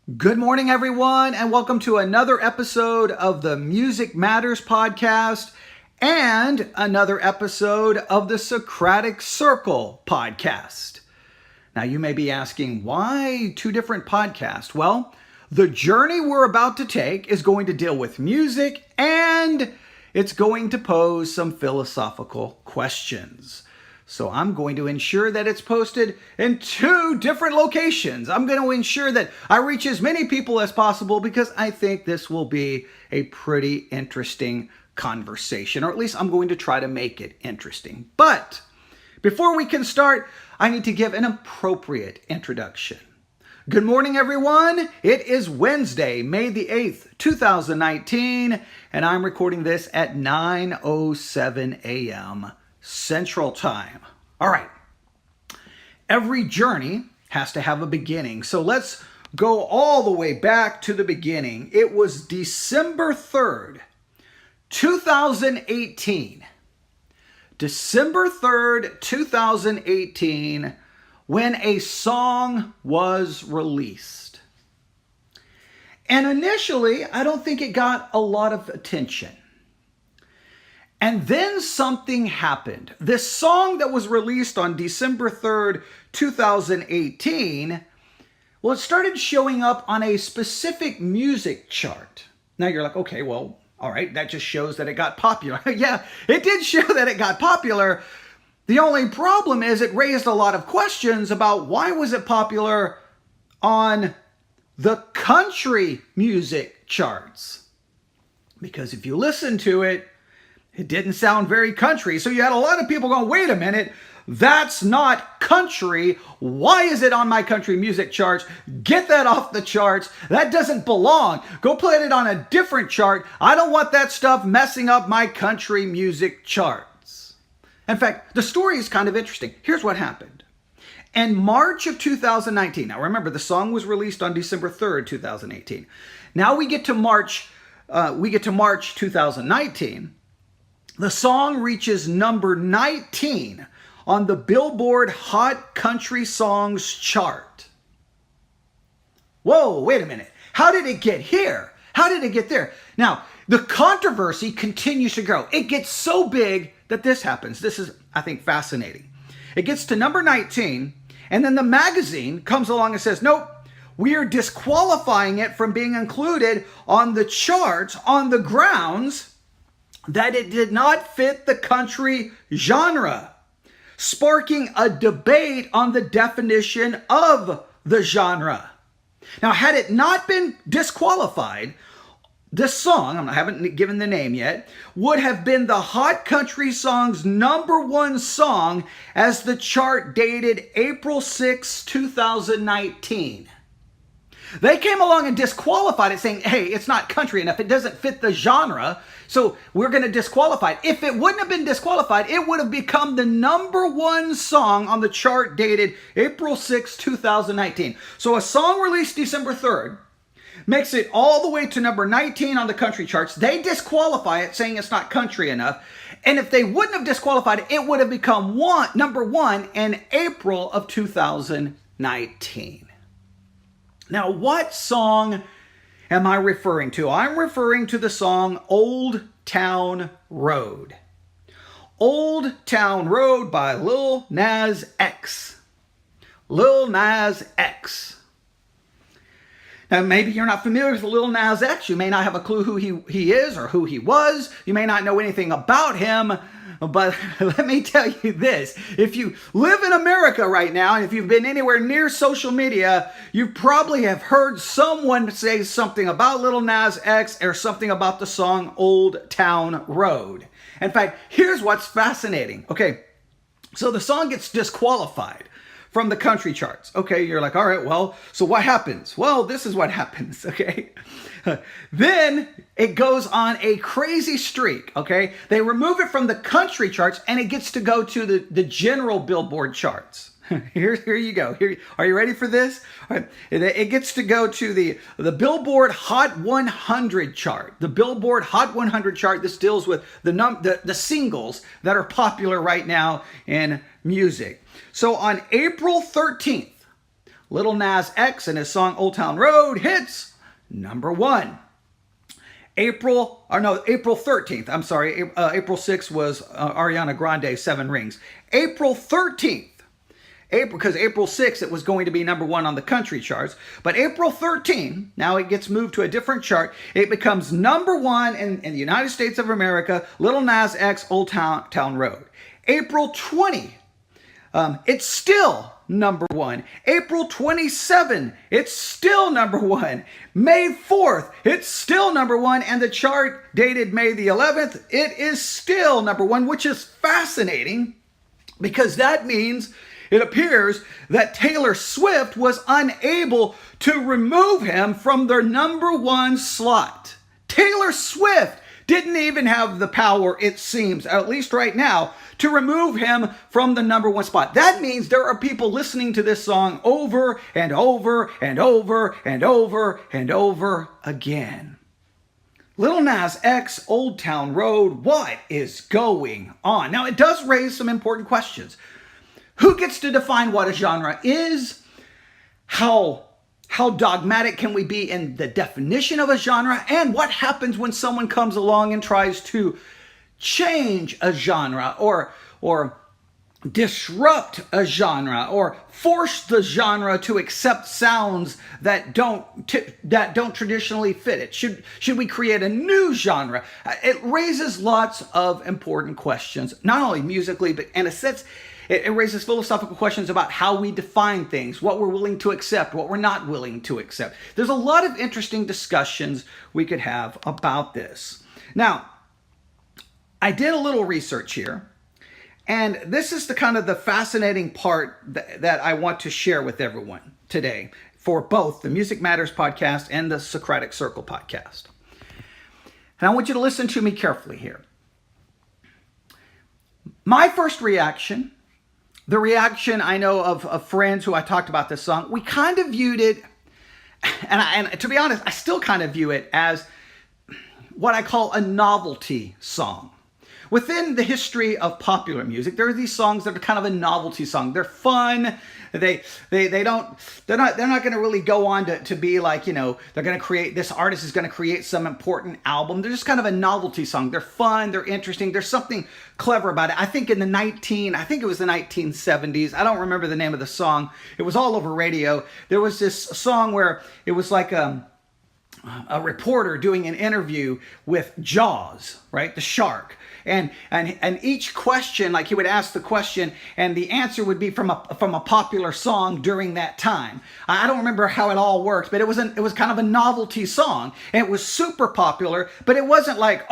Good morning, everyone, and welcome to another episode of the Music Matters podcast and another episode of the Socratic Circle podcast. Now, you may be asking, why two different podcasts? Well, the journey we're about to take is going to deal with music and it's going to pose some philosophical questions. So I'm going to ensure that it's posted in two different locations. I'm going to ensure that I reach as many people as possible because I think this will be a pretty interesting conversation, or at least I'm going to try to make it interesting. But before we can start, I need to give an appropriate introduction. Good morning, everyone. It is Wednesday, May the 8th, 2019, and I'm recording this at 9:07 a.m. Central Time. All right. Every journey has to have a beginning. So let's go all the way back to the beginning. It was December 3rd, 2018. December 3rd, 2018, when a song was released. And initially, I don't think it got a lot of attention. And then something happened. This song that was released on December 3rd, 2018, well, it started showing up on a specific music chart. Now you're like, okay, well, all right, that just shows that it got popular. Yeah, it did show that it got popular. The only problem is it raised a lot of questions about why was it popular on the country music charts. Because if you listen to it, it didn't sound very country. So you had a lot of people going, wait a minute, that's not country. Why is it on my country music charts? Get that off the charts. That doesn't belong. Go put it on a different chart. I don't want that stuff messing up my country music charts. In fact, the story is kind of interesting. Here's what happened. In March of 2019, now remember, the song was released on December 3rd, 2018. Now we get to March 2019. The song reaches number 19 on the Billboard Hot Country Songs chart. Whoa, wait a minute. How did it get here? How did it get there? Now, the controversy continues to grow. It gets so big that this happens. This is, I think, fascinating. It gets to number 19, and then the magazine comes along and says, nope, we are disqualifying it from being included on the charts on the grounds that it did not fit the country genre, sparking a debate on the definition of the genre. Now, had it not been disqualified, this song, I haven't given the name yet, would have been the Hot Country Songs #1 song as the chart dated April 6, 2019. They came along and disqualified it, saying, hey, it's not country enough. It doesn't fit the genre, so we're going to disqualify it. If it wouldn't have been disqualified, it would have become the #1 song on the chart dated April 6, 2019. So a song released December 3rd makes it all the way to number 19 on the country charts. They disqualify it, saying it's not country enough. And if they wouldn't have disqualified it, it would have become #1 in April of 2019. Now, what song am I referring to? I'm referring to the song Old Town Road. Old Town Road by Lil Nas X. Lil Nas X. Now, maybe you're not familiar with Lil Nas X. You may not have a clue who he is or who he was. You may not know anything about him. But let me tell you this. If you live in America right now, and if you've been anywhere near social media, you probably have heard someone say something about Lil Nas X or something about the song Old Town Road. In fact, here's what's fascinating. Okay, so the song gets disqualified from the country charts. Okay, you're like, all right, well, so what happens? Well, this is what happens, okay? Then it goes on a crazy streak, okay? They remove it from the country charts and it gets to go to the general Billboard charts. Here you go. Are you ready for this? All right. It gets to go to the Billboard Hot 100 chart. The Billboard Hot 100 chart. This deals with the singles that are popular right now in music. So on April 13th, Lil Nas X and his song Old Town Road hits number 1. April 13th. I'm sorry. April 6th was Ariana Grande, 7 Rings. April 13th. Because April 6th, it was going to be number 1 on the country charts. But April 13th, now it gets moved to a different chart. It becomes number 1 in the United States of America, Lil Nas X, Old Town Road. April 20, it's still number 1. April 27, it's still number 1. May 4th, it's still number 1. And the chart dated May the 11th, it is still number 1, which is fascinating because that means it appears that Taylor Swift was unable to remove him from their number 1 slot. Taylor Swift didn't even have the power, it seems, at least right now, to remove him from the number 1 spot. That means there are people listening to this song over and over and over and over and over again. Lil Nas X, Old Town Road, what is going on? Now, it does raise some important questions. Who gets to define what a genre is? How dogmatic can we be in the definition of a genre? And what happens when someone comes along and tries to change a genre or disrupt a genre or force the genre to accept sounds that don't traditionally fit it? Should we create a new genre? It raises lots of important questions, not only musically, but in a sense, it raises philosophical questions about how we define things, what we're willing to accept, what we're not willing to accept. There's a lot of interesting discussions we could have about this. Now, I did a little research here, and this is the kind of the fascinating part that I want to share with everyone today for both the Music Matters podcast and the Socratic Circle podcast. And I want you to listen to me carefully here. My first reaction, the reaction I know of friends who I talked about this song, we kind of viewed it, and to be honest, I still kind of view it as what I call a novelty song. Within the history of popular music, there are these songs that are kind of a novelty song. They're fun. They're not going to really go on to be like, they're going to create, this artist is going to create some important album. They're just kind of a novelty song. They're fun. They're interesting. There's something clever about it. I think it was the 1970s. I don't remember the name of the song. It was all over radio. There was this song where it was like a reporter doing an interview with Jaws, right? The shark. And each question, like he would ask the question, and the answer would be from a popular song during that time. I don't remember how it all worked, but it was kind of a novelty song, and it was super popular. But it wasn't like,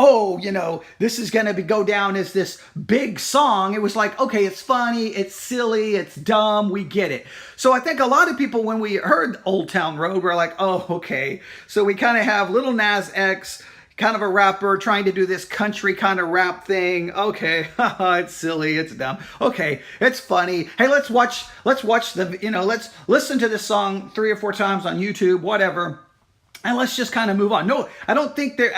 this is going to go down as this big song. It was like, okay, it's funny, it's silly, it's dumb, we get it. So I think a lot of people, when we heard Old Town Road, were like, oh, okay. So we kind of have Lil Nas X, kind of a rapper trying to do this country kind of rap thing. Okay, it's silly, it's dumb. Okay, it's funny. Hey, let's watch let's listen to this song 3 or 4 times on YouTube, whatever. And let's just kind of move on. No, I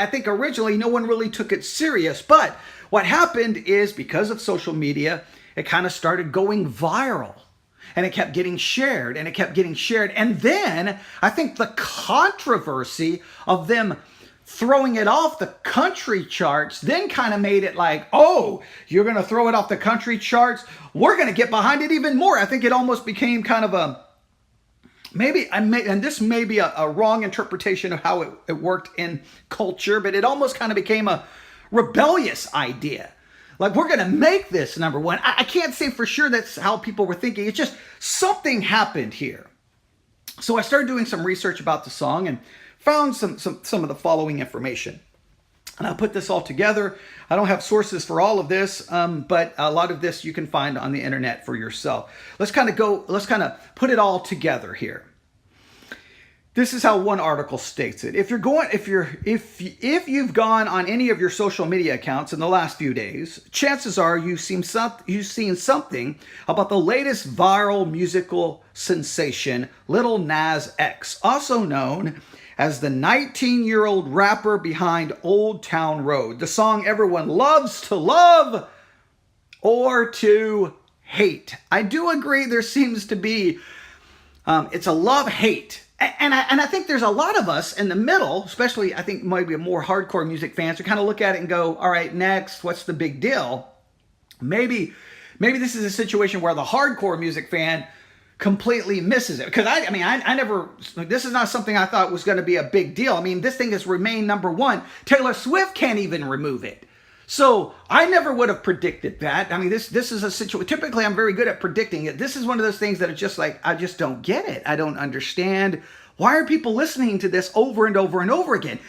think originally no one really took it serious. But what happened is, because of social media, it kind of started going viral. And it kept getting shared, and it kept getting shared. And then I think the controversy of them throwing it off the country charts then kind of made it like, oh, you're going to throw it off the country charts? We're going to get behind it even more. I think it almost became kind of and this may be a wrong interpretation of how it worked in culture, but it almost kind of became a rebellious idea. Like, we're going to make this number 1. I can't say for sure that's how people were thinking. It's just something happened here. So I started doing some research about the song and found some of the following information. And I'll put this all together. I don't have sources for all of this, but a lot of this you can find on the internet for yourself. Let's kind of put it all together here. This is how one article states it. If you've gone on any of your social media accounts in the last few days, chances are you've seen something about the latest viral musical sensation, Lil Nas X, also known as the 19-year-old rapper behind Old Town Road, the song everyone loves to love or to hate. I do agree there seems to be It's a love-hate. And I think there's a lot of us in the middle, especially I think maybe more hardcore music fans, who kind of look at it and go, all right, next, what's the big deal? Maybe this is a situation where the hardcore music fan completely misses it. Because I never, this is not something I thought was going to be a big deal. I mean, this thing has remained number one. Taylor Swift can't even remove it. So I never would have predicted that. I mean, this is a situation. Typically, I'm very good at predicting it. This is one of those things that are just like, I just don't get it. I don't understand. Why are people listening to this over and over and over again?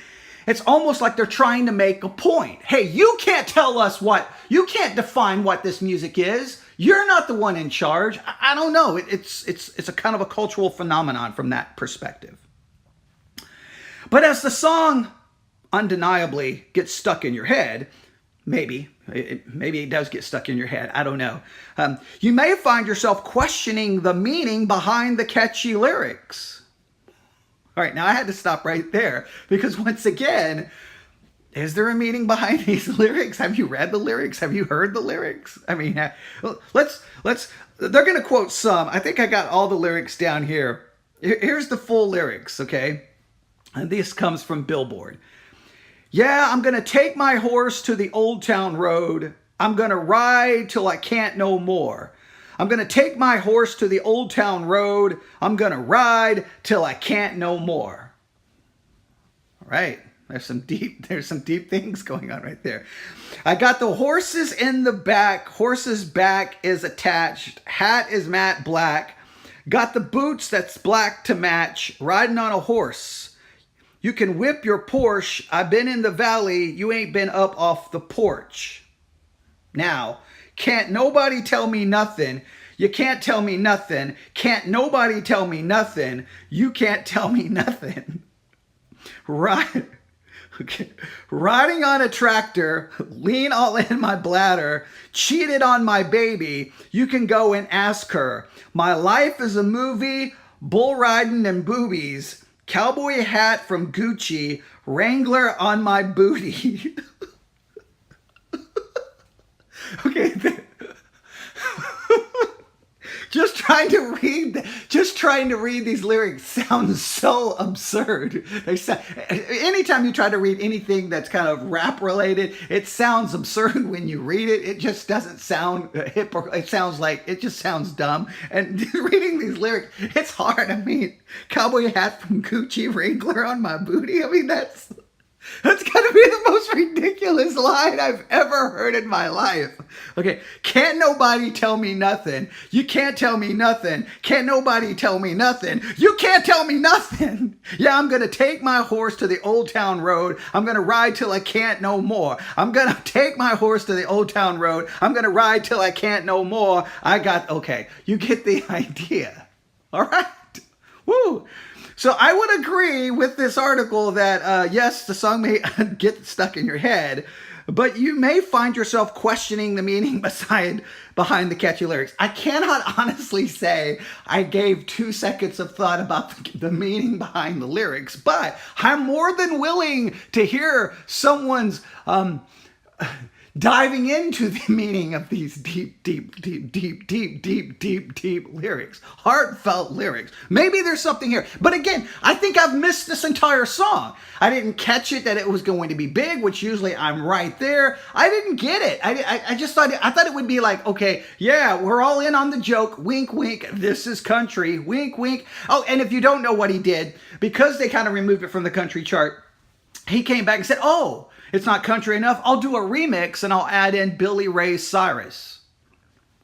It's almost like they're trying to make a point. Hey, you can't tell us you can't define what this music is. You're not the one in charge. I don't know. It's a kind of a cultural phenomenon from that perspective. But as the song undeniably gets stuck in your head, maybe it does get stuck in your head. I don't know. You may find yourself questioning the meaning behind the catchy lyrics. All right, now I had to stop right there because once again, is there a meaning behind these lyrics? Have you read the lyrics? Have you heard the lyrics? I mean, they're going to quote some. I think I got all the lyrics down here. Here's the full lyrics, okay? And this comes from Billboard. Yeah, I'm going to take my horse to the old town road. I'm going to ride till I can't no more. I'm going to take my horse to the old town road. I'm going to ride till I can't no more. All right. There's some deep things going on right there. I got the horses in the back. Horse's back is attached. Hat is matte black. Got the boots that's black to match. Riding on a horse. You can whip your Porsche. I've been in the valley. You ain't been up off the porch. Now, can't nobody tell me nothing. You can't tell me nothing. Can't nobody tell me nothing. You can't tell me nothing. Right. Okay. Riding on a tractor, lean all in my bladder, cheated on my baby. You can go and ask her. My life is a movie, bull riding and boobies. Cowboy hat from Gucci, Wrangler on my booty. Okay. Just trying to read these lyrics sounds so absurd. Anytime you try to read anything that's kind of rap related, it sounds absurd when you read it. It just doesn't sound hip. It just sounds dumb. And reading these lyrics, it's hard. I mean, cowboy hat from Gucci, Wrangler on my booty. I mean, that's got to be the most ridiculous line I've ever heard in my life. Okay, can't nobody tell me nothing. You can't tell me nothing. Can't nobody tell me nothing. You can't tell me nothing. Yeah, I'm going to take my horse to the old town road. I'm going to ride till I can't no more. I'm going to take my horse to the old town road. I'm going to ride till I can't no more. Okay, you get the idea. All right. Woo. So I would agree with this article that, yes, the song may get stuck in your head, but you may find yourself questioning the meaning behind the catchy lyrics. I cannot honestly say I gave 2 seconds of thought about the meaning behind the lyrics, but I'm more than willing to hear someone's diving into the meaning of these deep lyrics, heartfelt lyrics. Maybe there's something here. But again, I think I've missed this entire song. I didn't catch it that it was going to be big, which usually I'm right there. I didn't get it. I just thought it would be like, okay, yeah, we're all in on the joke. Wink, wink. This is country. Wink, wink. Oh, and if you don't know what he did, because they kind of removed it from the country chart, he came back and said, oh, it's not country enough. I'll do a remix and I'll add in Billy Ray Cyrus.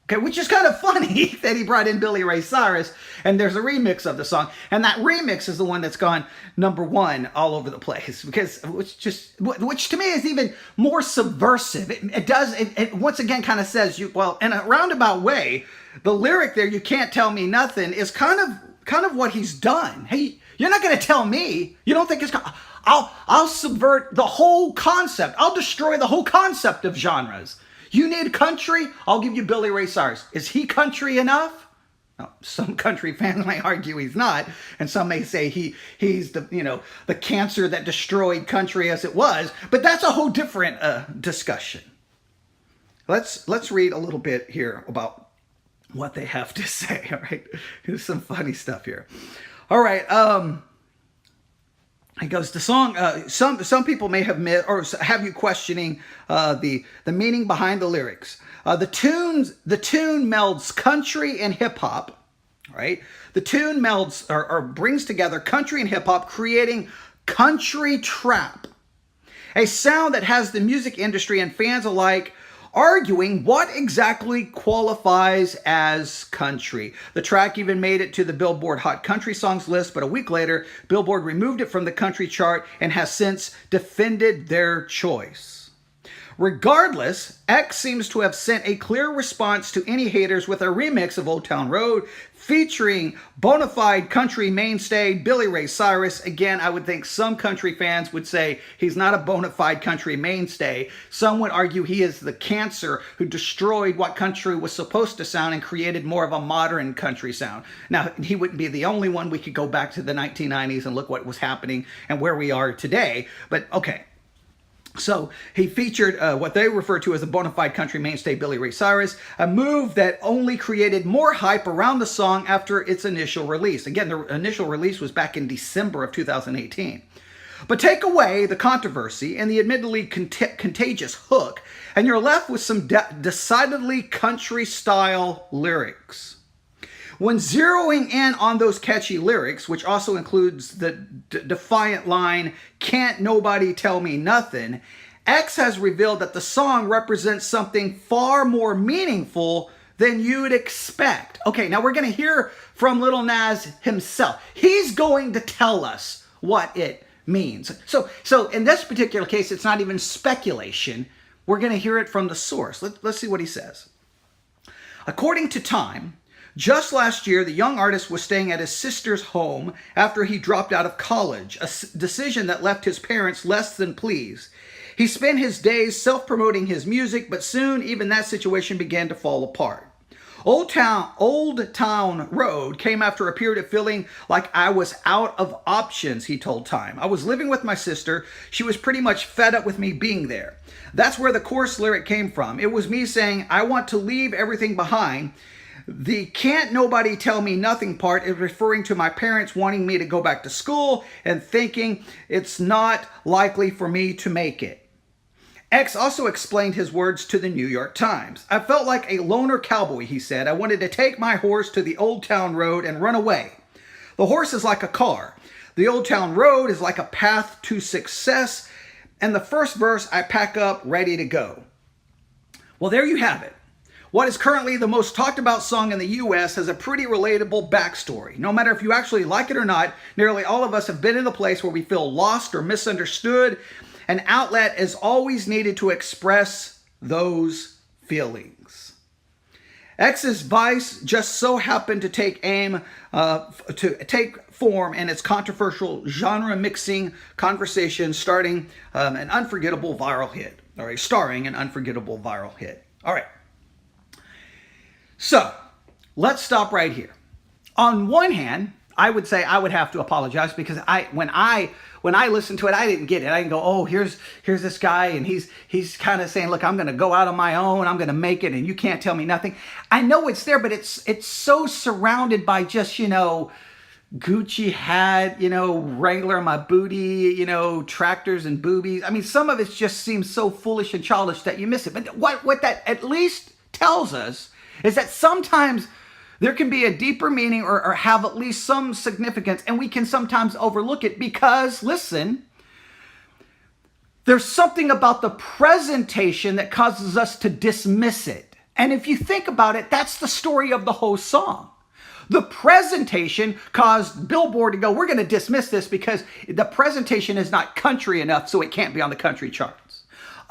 Okay, which is kind of funny that he brought in Billy Ray Cyrus and there's a remix of the song. And that remix is the one that's gone #1 all over the place which to me is even more subversive. It once again kind of says, in a roundabout way, the lyric there, you can't tell me nothing, is kind of what he's done. Hey, you're not going to tell me. You don't think it's... I'll subvert the whole concept. I'll destroy the whole concept of genres. You need country? I'll give you Billy Ray Cyrus. Is he country enough? Now, some country fans may argue he's not, and some may say he's the cancer that destroyed country as it was. But that's a whole different discussion. Let's read a little bit here about what they have to say. All right, there's some funny stuff here. All right, it goes, the song, some people may have missed or have you questioning the meaning behind the lyrics. The tune melds country and hip hop, right? The tune melds or brings together country and hip hop, creating country trap, a sound that has the music industry and fans alike arguing what exactly qualifies as country. The track even made it to the Billboard Hot Country Songs list, but a week later, Billboard removed it from the country chart and has since defended their choice. Regardless, X seems to have sent a clear response to any haters with a remix of Old Town Road featuring bona fide country mainstay Billy Ray Cyrus. Again, I would think some country fans would say he's not a bona fide country mainstay. Some would argue he is the cancer who destroyed what country was supposed to sound and created more of a modern country sound. Now, he wouldn't be the only one. We could go back to the 1990s and look what was happening and where we are today. But okay. So he featured what they refer to as a bona fide country mainstay Billy Ray Cyrus, a move that only created more hype around the song after its initial release. Again, the initial release was back in December of 2018. But take away the controversy and the admittedly contagious hook, and you're left with some decidedly country-style lyrics. When zeroing in on those catchy lyrics, which also includes the defiant line, "Can't nobody tell me nothing," X has revealed that the song represents something far more meaningful than you'd expect. Okay, now we're going to hear from Lil Nas himself. He's going to tell us what it means. So in this particular case, it's not even speculation. We're going to hear it from the source. Let's see what he says. According to Time, just last year, the young artist was staying at his sister's home after he dropped out of college, a decision that left his parents less than pleased. He spent his days self-promoting his music, but soon even that situation began to fall apart. Old Town Road came after a period of feeling like I was out of options, he told Time. I was living with my sister. She was pretty much fed up with me being there. That's where the chorus lyric came from. It was me saying, I want to leave everything behind. The "can't nobody tell me nothing" part is referring to my parents wanting me to go back to school and thinking it's not likely for me to make it. X also explained his words to the New York Times. I felt like a loner cowboy, he said. I wanted to take my horse to the Old Town Road and run away. The horse is like a car. The Old Town Road is like a path to success. And the first verse, I pack up ready to go. Well, there you have it. What is currently the most talked about song in the U.S. has a pretty relatable backstory. No matter if you actually like it or not, nearly all of us have been in a place where we feel lost or misunderstood. An outlet is always needed to express those feelings. X's Vice just so happened to take form in its controversial genre mixing conversation, starting an unforgettable viral hit. All right, starring an unforgettable viral hit. All right. So let's stop right here. On one hand, I would say I would have to apologize because when I listened to it, I didn't get it. I didn't go, oh, here's this guy and he's kind of saying, look, I'm going to go out on my own. I'm going to make it and you can't tell me nothing. I know it's there, but it's so surrounded by just, Gucci hat, Wrangler on my booty, tractors and boobies. I mean, some of it just seems so foolish and childish that you miss it. But what that at least tells us is that sometimes there can be a deeper meaning or have at least some significance, and we can sometimes overlook it because, listen, there's something about the presentation that causes us to dismiss it. And if you think about it, that's the story of the whole song. The presentation caused Billboard to go, we're going to dismiss this because the presentation is not country enough, so it can't be on the country charts.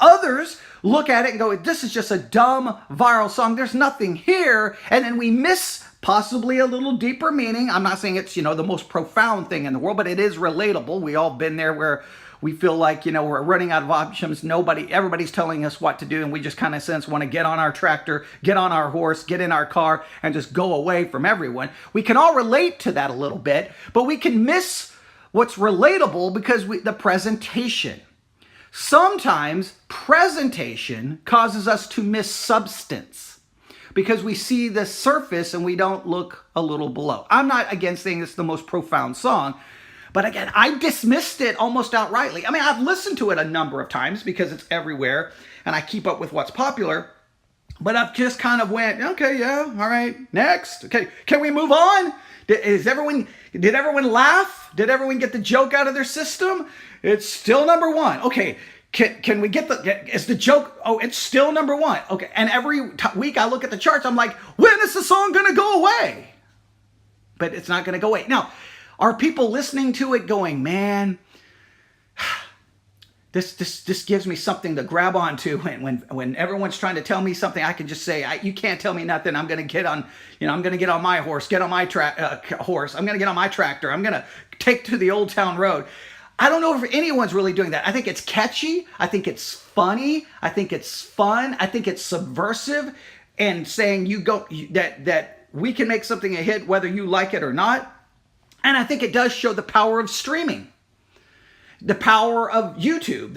Others look at it and go, this is just a dumb viral song. There's nothing here. And then we miss possibly a little deeper meaning. I'm not saying it's, the most profound thing in the world, but it is relatable. We all been there where we feel like, we're running out of options. Everybody's telling us what to do. And we just kind of want to get on our tractor, get on our horse, get in our car and just go away from everyone. We can all relate to that a little bit, but we can miss what's relatable because the presentation. Sometimes presentation causes us to miss substance. because we see the surface and we don't look a little below. I'm not again saying it's the most profound song, but again, I dismissed it almost outrightly. I mean, I've listened to it a number of times because it's everywhere and I keep up with what's popular, but I've just kind of went, okay, yeah, all right, next. Okay, can we move on? Did everyone laugh? Did everyone get the joke out of their system? It's still number one. Okay, can we get is the joke, oh, it's still number one. Okay, and every week I look at the charts, I'm like, when is the song gonna go away? But it's not gonna go away. Now, are people listening to it going, man, this gives me something to grab onto when everyone's trying to tell me something, I can just say, you can't tell me nothing. I'm going to get on, I'm going to get on my horse, get on my horse. I'm going to get on my tractor. I'm going to take to the Old Town Road. I don't know if anyone's really doing that. I think it's catchy. I think it's funny. I think it's fun. I think it's subversive and saying that we can make something a hit whether you like it or not. And I think it does show the power of streaming. The power of YouTube,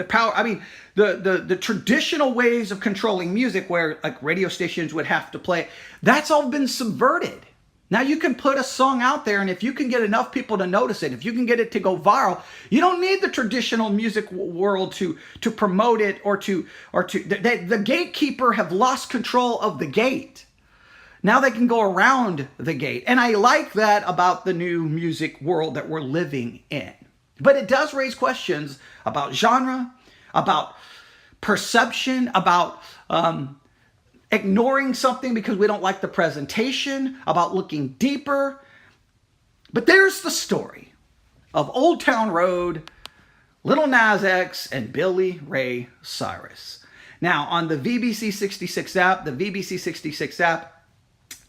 the traditional ways of controlling music where like radio stations would have to play, that's all been subverted. Now you can put a song out there and if you can get enough people to notice it, if you can get it to go viral, you don't need the traditional music world to promote it the gatekeeper have lost control of the gate. Now they can go around the gate. And I like that about the new music world that we're living in. But it does raise questions about genre, about perception, about ignoring something because we don't like the presentation, about looking deeper. But there's the story of Old Town Road, Lil Nas X, and Billy Ray Cyrus. Now, on the VBC 66 app,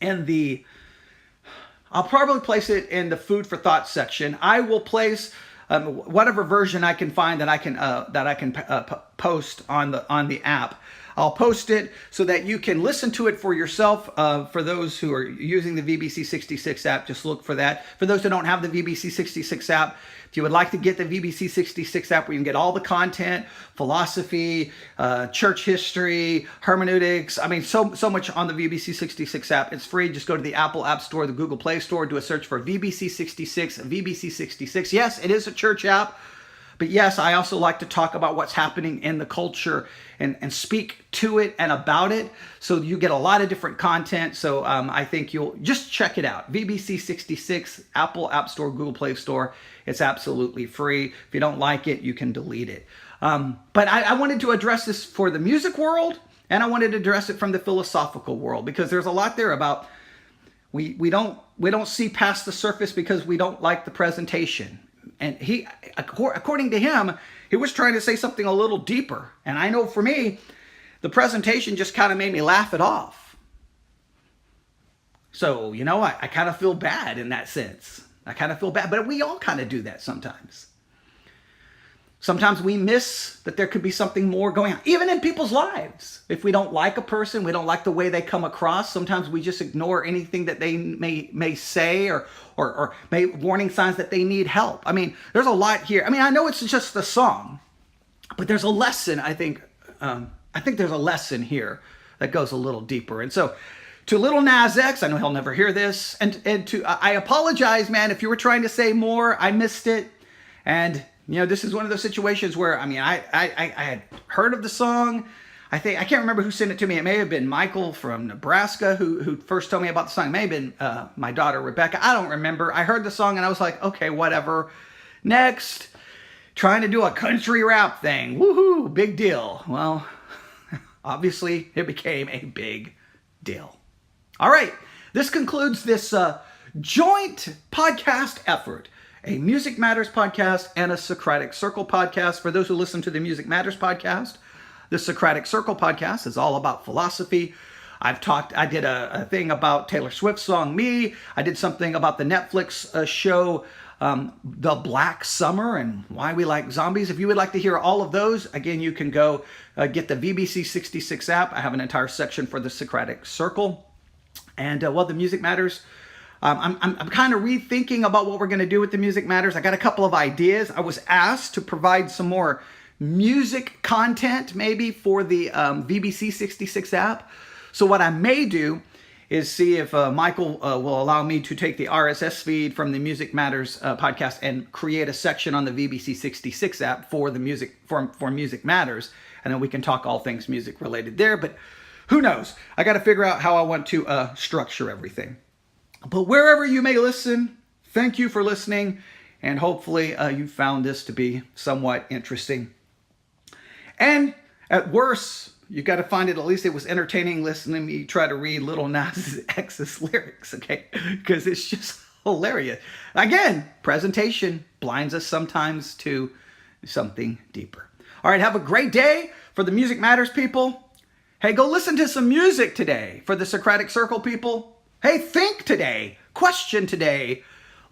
and I'll probably place it in the food for thought section. I will place whatever version I can find that I can post on the app. I'll post it so that you can listen to it for yourself. For those who are using the VBC 66 app, just look for that. For those who don't have the VBC 66 app, if you would like to get the VBC 66 app where you can get all the content, philosophy, church history, hermeneutics, I mean, so much on the VBC 66 app. It's free. Just go to the Apple App Store, the Google Play Store, do a search for VBC 66, VBC 66. Yes, it is a church app. But yes, I also like to talk about what's happening in the culture and speak to it and about it. So you get a lot of different content. So I think you'll just check it out. VBC 66, Apple App Store, Google Play Store. It's absolutely free. If you don't like it, you can delete it. But I wanted to address this for the music world, and I wanted to address it from the philosophical world, because there's a lot there about we don't see past the surface because we don't like the presentation. And he, according to him, he was trying to say something a little deeper. And I know for me, the presentation just kind of made me laugh it off. So, I kind of feel bad in that sense. I kind of feel bad, but we all kind of do that sometimes. Sometimes we miss that there could be something more going on, even in people's lives. If we don't like a person, we don't like the way they come across, sometimes we just ignore anything that they may say or may warning signs that they need help. I mean, there's a lot here. I mean, I know it's just a song, but there's a lesson, I think there's a lesson here that goes a little deeper. And so to Lil Nas X, I know he'll never hear this, and I apologize, man, if you were trying to say more, I missed it. And this is one of those situations where, I mean, I had heard of the song. I can't remember who sent it to me. It may have been Michael from Nebraska who first told me about the song. It may have been my daughter, Rebecca. I don't remember. I heard the song and I was like, okay, whatever. Next, trying to do a country rap thing. Woohoo, big deal. Well, obviously it became a big deal. All right, this concludes this joint podcast effort. A Music Matters podcast and a Socratic Circle podcast. For those who listen to the Music Matters podcast, the Socratic Circle podcast is all about philosophy. I did a thing about Taylor Swift's song, Me. I did something about the Netflix show, The Black Summer, and why we like zombies. If you would like to hear all of those, again, you can go get the VBC 66 app. I have an entire section for the Socratic Circle. And the Music Matters, I'm kind of rethinking about what we're going to do with the Music Matters. I got a couple of ideas. I was asked to provide some more music content maybe for the VBC 66 app. So what I may do is see if Michael will allow me to take the RSS feed from the Music Matters podcast and create a section on the VBC 66 app for the music for Music Matters, and then we can talk all things music related there. But who knows? I got to figure out how I want to structure everything. But wherever you may listen, thank you for listening, and hopefully you found this to be somewhat interesting. And at worst, you got to find it, at least it was entertaining listening to me try to read Lil Nas X's lyrics, okay? Because it's just hilarious. Again, presentation blinds us sometimes to something deeper. All right, have a great day for the Music Matters people. Hey, go listen to some music today for the Socratic Circle people. Hey, think today. Question today.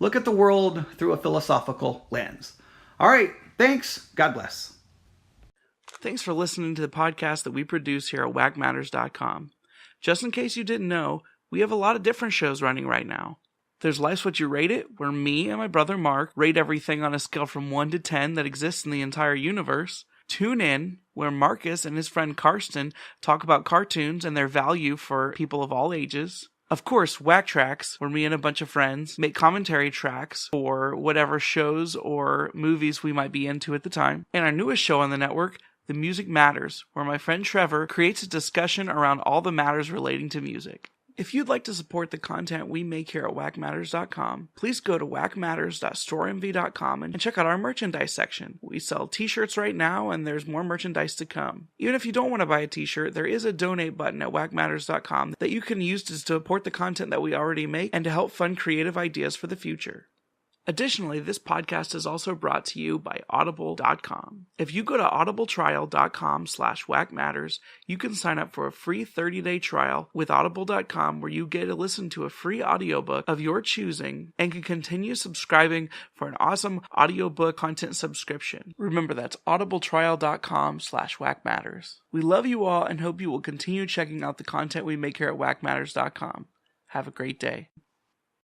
Look at the world through a philosophical lens. All right, thanks. God bless. Thanks for listening to the podcast that we produce here at Wackmatters.com. Just in case you didn't know, we have a lot of different shows running right now. There's Life's What You Rate It, where me and my brother Mark rate everything on a scale from 1 to 10 that exists in the entire universe. Tune In, where Marcus and his friend Karsten talk about cartoons and their value for people of all ages. Of course, Whack Tracks, where me and a bunch of friends make commentary tracks for whatever shows or movies we might be into at the time. And our newest show on the network, The Music Matters, where my friend Trevor creates a discussion around all the matters relating to music. If you'd like to support the content we make here at Wackmatters.com, please go to wackmatters.storeenvy.com and check out our merchandise section. We sell t-shirts right now, and there's more merchandise to come. Even if you don't want to buy a t-shirt, there is a donate button at wackmatters.com that you can use to support the content that we already make and to help fund creative ideas for the future. Additionally, this podcast is also brought to you by Audible.com. If you go to audibletrial.com/wackmatters, you can sign up for a free 30-day trial with Audible.com where you get to listen to a free audiobook of your choosing and can continue subscribing for an awesome audiobook content subscription. Remember, that's audibletrial.com/wackmatters. We love you all and hope you will continue checking out the content we make here at Wackmatters.com. Have a great day.